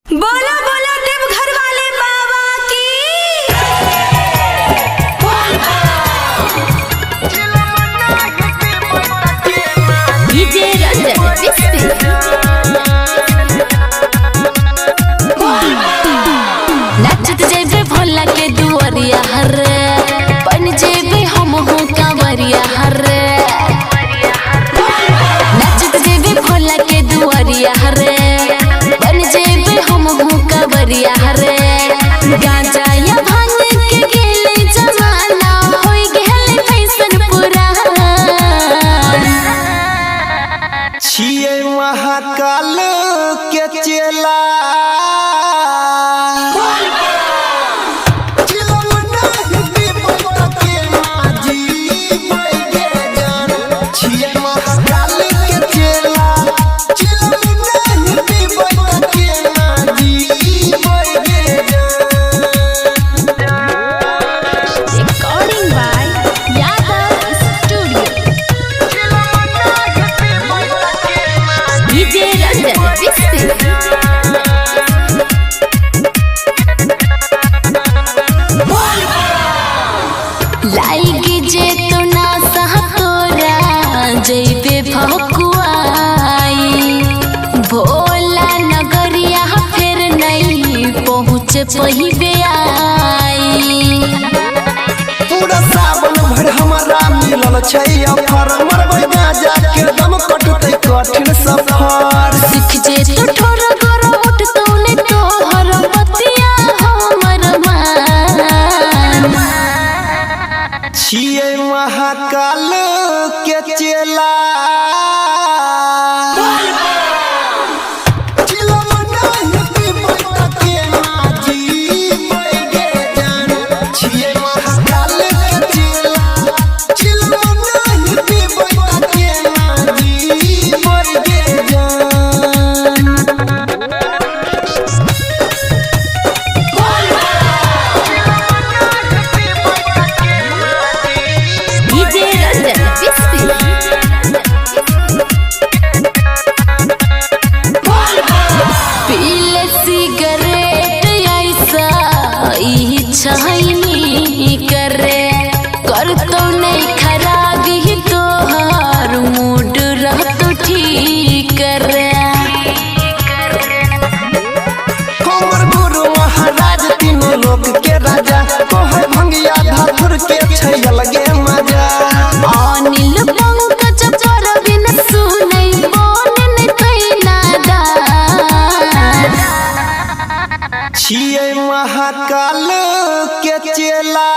बोलो बोलो देवघर वाले बाबा की। डीजे रंजन नचत जेबे भोला के दुआरिया हरे, बन जेबे हम हो कांवरिया हरे। नचत जेबे भोला के दुआरिया हरे, बन जेबे हम हो कांवरिया हरे। गांजा या भांग के गेले जमाना होई गेले फैशन पुरान। छिए महाकाल के चेला लाइगी जे तो ना सहतोरा जइबे भकुआई। भोला नगरिया फिर नहीं पहुँच पहिबे आई। पूरा सावन भर हमारा मिलल छै अफर, मरबै गाजा के दम कटतै कठिन सफर। सीख जे तो ठोर गरो उठतौ ने तोहर बतिया हमर मान। छिए महाकाल के चेला करे करतो नहीं खराबी तोहर मूड रहतो ठीक करे। हमर गुरु महाराज तीनों लोक के राजा, कोहर भंगिया धाधुर के छै अलगे मजा। अनिल पंकज पर बिन सुनै बोल नै कैना दान। छिए महाकाल के चेला।